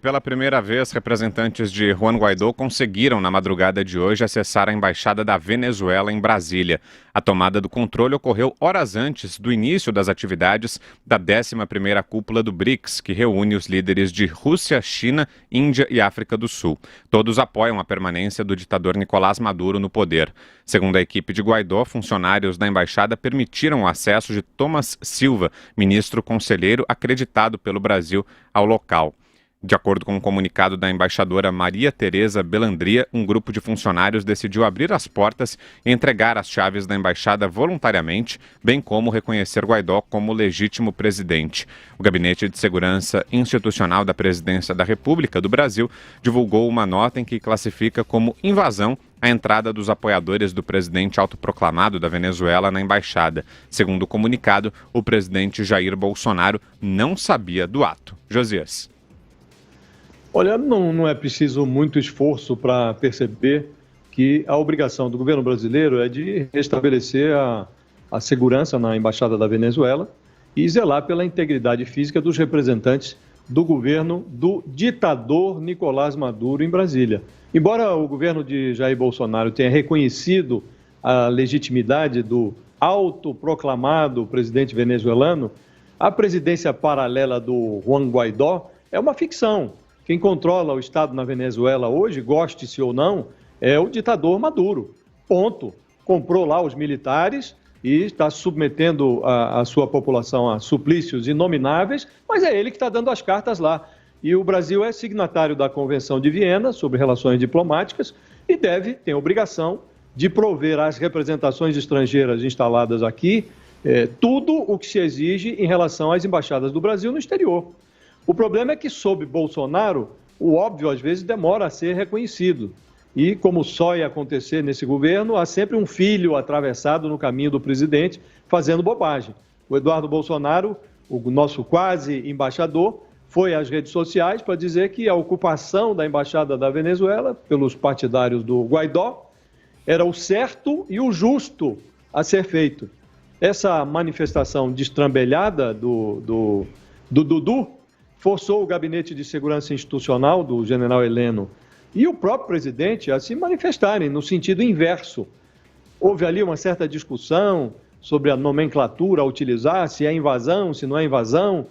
Pela primeira vez, representantes de Juan Guaidó conseguiram, na madrugada de hoje, acessar a embaixada da Venezuela em Brasília. A tomada do controle ocorreu horas antes do início das atividades da 11ª cúpula do BRICS, que reúne os líderes de Rússia, China, Índia e África do Sul. Todos apoiam a permanência do ditador Nicolás Maduro no poder. Segundo a equipe de Guaidó, funcionários da embaixada permitiram o acesso de Thomas Silva, ministro conselheiro acreditado pelo Brasil, ao local. De acordo com um comunicado da embaixadora Maria Tereza Belandria, um grupo de funcionários decidiu abrir as portas e entregar as chaves da embaixada voluntariamente, bem como reconhecer Guaidó como legítimo presidente. O Gabinete de Segurança Institucional da Presidência da República do Brasil divulgou uma nota em que classifica como invasão a entrada dos apoiadores do presidente autoproclamado da Venezuela na embaixada. Segundo o comunicado, o presidente Jair Bolsonaro não sabia do ato. Josias. Olha, não é preciso muito esforço para perceber que a obrigação do governo brasileiro é de restabelecer a segurança na Embaixada da Venezuela e zelar pela integridade física dos representantes do governo do ditador Nicolás Maduro em Brasília. Embora o governo de Jair Bolsonaro tenha reconhecido a legitimidade do autoproclamado presidente venezuelano, a presidência paralela do Juan Guaidó é uma ficção. Quem controla o Estado na Venezuela hoje, goste-se ou não, é o ditador Maduro. Ponto. Comprou lá os militares e está submetendo a sua população a suplícios inomináveis, mas é ele que está dando as cartas lá. E o Brasil é signatário da Convenção de Viena sobre Relações Diplomáticas e tem obrigação de prover às representações estrangeiras instaladas aqui tudo o que se exige em relação às embaixadas do Brasil no exterior. O problema é que, sob Bolsonaro, o óbvio às vezes demora a ser reconhecido. E, como só ia acontecer nesse governo, há sempre um filho atravessado no caminho do presidente fazendo bobagem. O Eduardo Bolsonaro, o nosso quase embaixador, foi às redes sociais para dizer que a ocupação da embaixada da Venezuela pelos partidários do Guaidó era o certo e o justo a ser feito. Essa manifestação destrambelhada do Dudu forçou o Gabinete de Segurança Institucional do general Heleno e o próprio presidente a se manifestarem no sentido inverso. Houve ali uma certa discussão sobre a nomenclatura a utilizar, se é invasão, se não é invasão.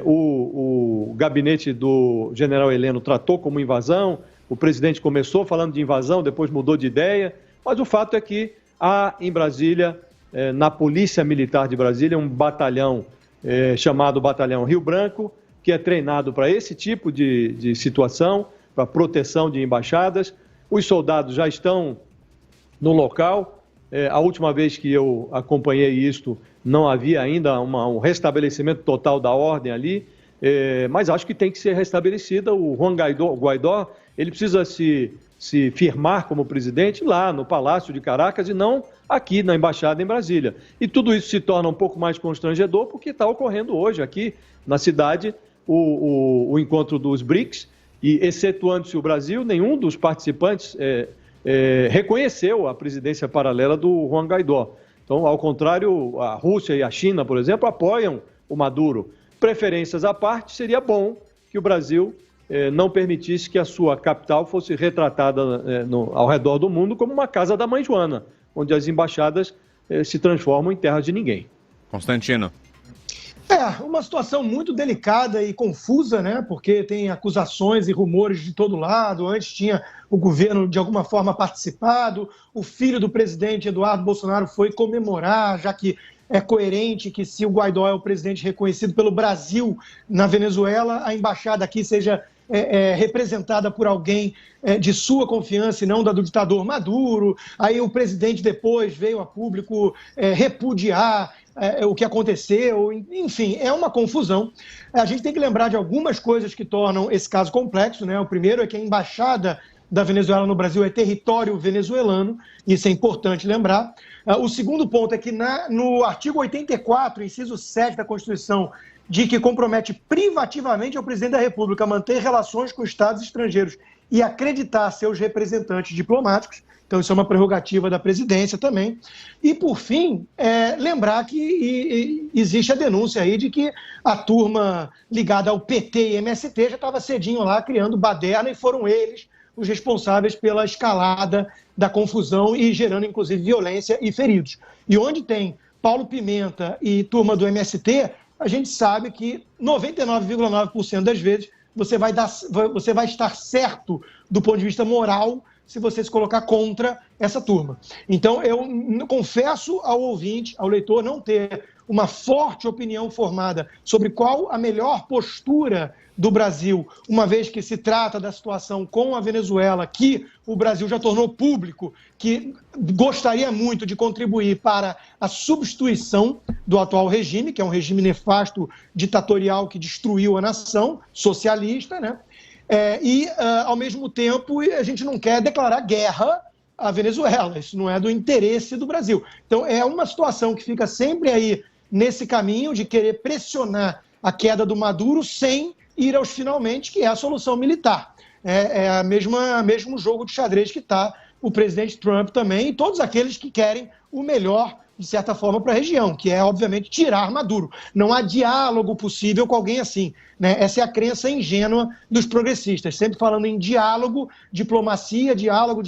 O gabinete do general Heleno tratou como invasão, o presidente começou falando de invasão, depois mudou de ideia, mas o fato é que há em Brasília, na Polícia Militar de Brasília, um batalhão chamado Batalhão Rio Branco, que é treinado para esse tipo de situação, para proteção de embaixadas. Os soldados já estão no local. A última vez que eu acompanhei isto, não havia ainda um restabelecimento total da ordem ali, mas acho que tem que ser restabelecida. O Juan Guaidó, ele precisa se firmar como presidente lá no Palácio de Caracas e não aqui na Embaixada em Brasília. E tudo isso se torna um pouco mais constrangedor porque está ocorrendo hoje aqui na cidade o encontro dos BRICS e, excetuando-se o Brasil, nenhum dos participantes reconheceu a presidência paralela do Juan Guaidó. Então, ao contrário, a Rússia e a China, por exemplo, apoiam o Maduro. Preferências à parte, seria bom que o Brasil não permitisse que a sua capital fosse retratada ao redor do mundo como uma casa da mãe Joana, onde as embaixadas se transformam em terras de ninguém. Constantino. Uma situação muito delicada e confusa, né? Porque tem acusações e rumores de todo lado. Antes tinha o governo, de alguma forma, participado. O filho do presidente, Eduardo Bolsonaro, foi comemorar, já que é coerente que, se o Guaidó é o presidente reconhecido pelo Brasil na Venezuela, a embaixada aqui seja representada por alguém de sua confiança e não da do ditador Maduro. Aí o presidente depois veio a público repudiar o que aconteceu. Enfim, é uma confusão. A gente tem que lembrar de algumas coisas que tornam esse caso complexo, né? O primeiro é que a embaixada da Venezuela no Brasil é território venezuelano, isso é importante lembrar. O segundo ponto é que no artigo 84, inciso 7 da Constituição, de que compromete privativamente ao presidente da República manter relações com estados estrangeiros e acreditar seus representantes diplomáticos. Então, isso é uma prerrogativa da presidência também. E, por fim, lembrar que existe a denúncia aí de que a turma ligada ao PT e MST já estava cedinho lá criando baderna, e foram eles os responsáveis pela escalada da confusão e gerando, inclusive, violência e feridos. E onde tem Paulo Pimenta e turma do MST, a gente sabe que 99,9% das vezes você vai estar certo do ponto de vista moral se você se colocar contra essa turma. Então, eu confesso ao ouvinte, ao leitor, não ter uma forte opinião formada sobre qual a melhor postura do Brasil, uma vez que se trata da situação com a Venezuela, que o Brasil já tornou público, que gostaria muito de contribuir para a substituição do atual regime, que é um regime nefasto, ditatorial, que destruiu a nação, socialista, né? Ao mesmo tempo, a gente não quer declarar guerra à Venezuela. Isso não é do interesse do Brasil. Então, é uma situação que fica sempre aí nesse caminho de querer pressionar a queda do Maduro sem ir aos finalmente, que é a solução militar. É o mesmo jogo de xadrez que está o presidente Trump também e todos aqueles que querem o melhor, de certa forma, para a região, que é, obviamente, tirar Maduro. Não há diálogo possível com alguém assim, né? Essa é a crença ingênua dos progressistas, sempre falando em diálogo, diplomacia, diálogo.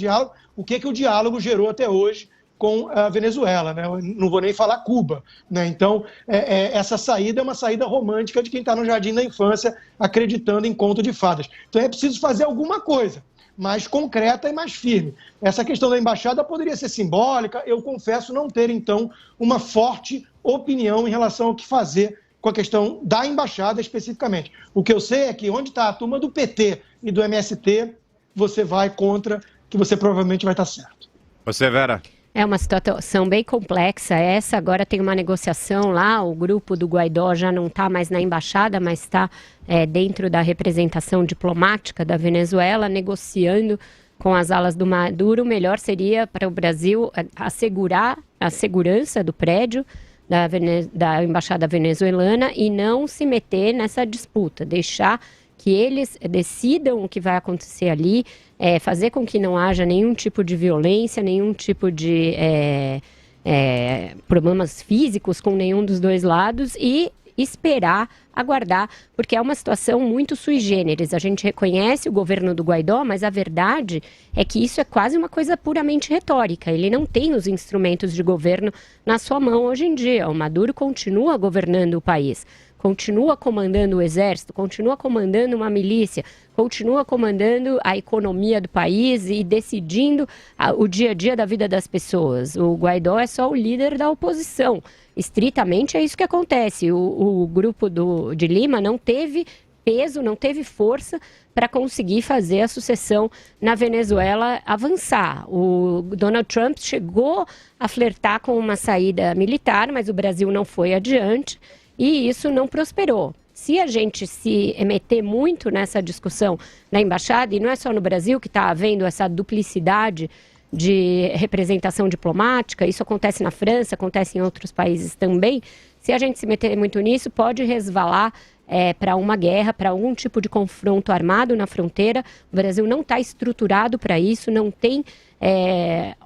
O que o diálogo gerou até hoje com a Venezuela, né? Eu não vou nem falar Cuba, né? Então, essa saída é uma saída romântica de quem está no jardim da infância acreditando em conto de fadas. Então, é preciso fazer alguma coisa mais concreta e mais firme. Essa questão da embaixada poderia ser simbólica, eu confesso não ter, então, uma forte opinião em relação ao que fazer com a questão da embaixada especificamente. O que eu sei é que onde está a turma do PT e do MST, você vai contra, que você provavelmente vai estar certo. Você, Vera? É uma situação bem complexa essa. Agora tem uma negociação lá, o grupo do Guaidó já não está mais na embaixada, mas está dentro da representação diplomática da Venezuela, negociando com as alas do Maduro. O melhor seria para o Brasil assegurar a segurança do prédio da embaixada venezuelana e não se meter nessa disputa, deixar que eles decidam o que vai acontecer ali, fazer com que não haja nenhum tipo de violência, nenhum tipo de problemas físicos com nenhum dos dois lados e esperar, aguardar, porque é uma situação muito sui generis. A gente reconhece o governo do Guaidó, mas a verdade é que isso é quase uma coisa puramente retórica. Ele não tem os instrumentos de governo na sua mão hoje em dia. O Maduro continua governando o país, continua comandando o exército, continua comandando uma milícia, continua comandando a economia do país e decidindo o dia a dia da vida das pessoas. O Guaidó é só o líder da oposição. Estritamente é isso que acontece. O grupo de Lima não teve peso, não teve força para conseguir fazer a sucessão na Venezuela avançar. O Donald Trump chegou a flertar com uma saída militar, mas o Brasil não foi adiante e isso não prosperou. Se a gente se meter muito nessa discussão na embaixada, e não é só no Brasil que está havendo essa duplicidade de representação diplomática, isso acontece na França, acontece em outros países também. Se a gente se meter muito nisso, pode resvalar para uma guerra, para algum tipo de confronto armado na fronteira. O Brasil não está estruturado para isso, não tem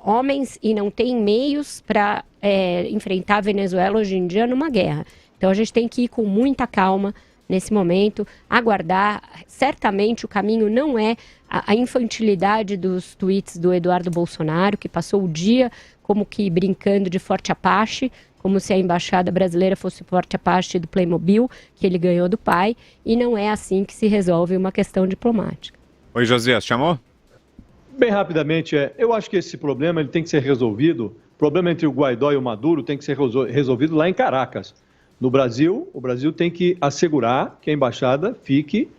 homens e não tem meios para enfrentar a Venezuela hoje em dia numa guerra. Então a gente tem que ir com muita calma nesse momento, aguardar. Certamente o caminho não é a infantilidade dos tweets do Eduardo Bolsonaro, que passou o dia como que brincando de Forte Apache, como se a embaixada brasileira fosse o Forte Apache do Playmobil, que ele ganhou do pai, e não é assim que se resolve uma questão diplomática. Oi, Josias, chamou? Bem rapidamente, eu acho que esse problema ele tem que ser resolvido, o problema entre o Guaidó e o Maduro tem que ser resolvido lá em Caracas. No Brasil, o Brasil tem que assegurar que a embaixada fique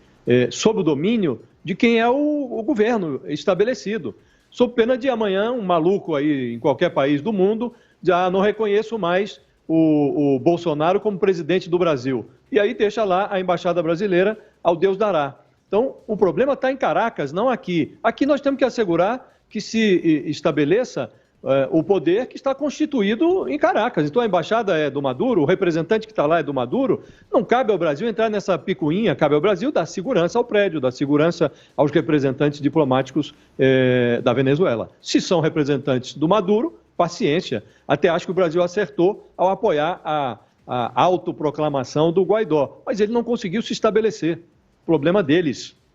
sob o domínio de quem é o governo estabelecido. Sob pena de amanhã um maluco aí em qualquer país do mundo já não reconheço mais o Bolsonaro como presidente do Brasil. E aí deixa lá a embaixada brasileira ao Deus dará. Então, o problema está em Caracas, não aqui. Aqui nós temos que assegurar que se estabeleça o poder que está constituído em Caracas. Então a embaixada é do Maduro, o representante que está lá é do Maduro. Não cabe ao Brasil entrar nessa picuinha, cabe ao Brasil dar segurança ao prédio, dar segurança aos representantes diplomáticos da Venezuela. Se são representantes do Maduro, paciência. Até acho que o Brasil acertou ao apoiar a autoproclamação do Guaidó, mas ele não conseguiu se estabelecer. Problema deles.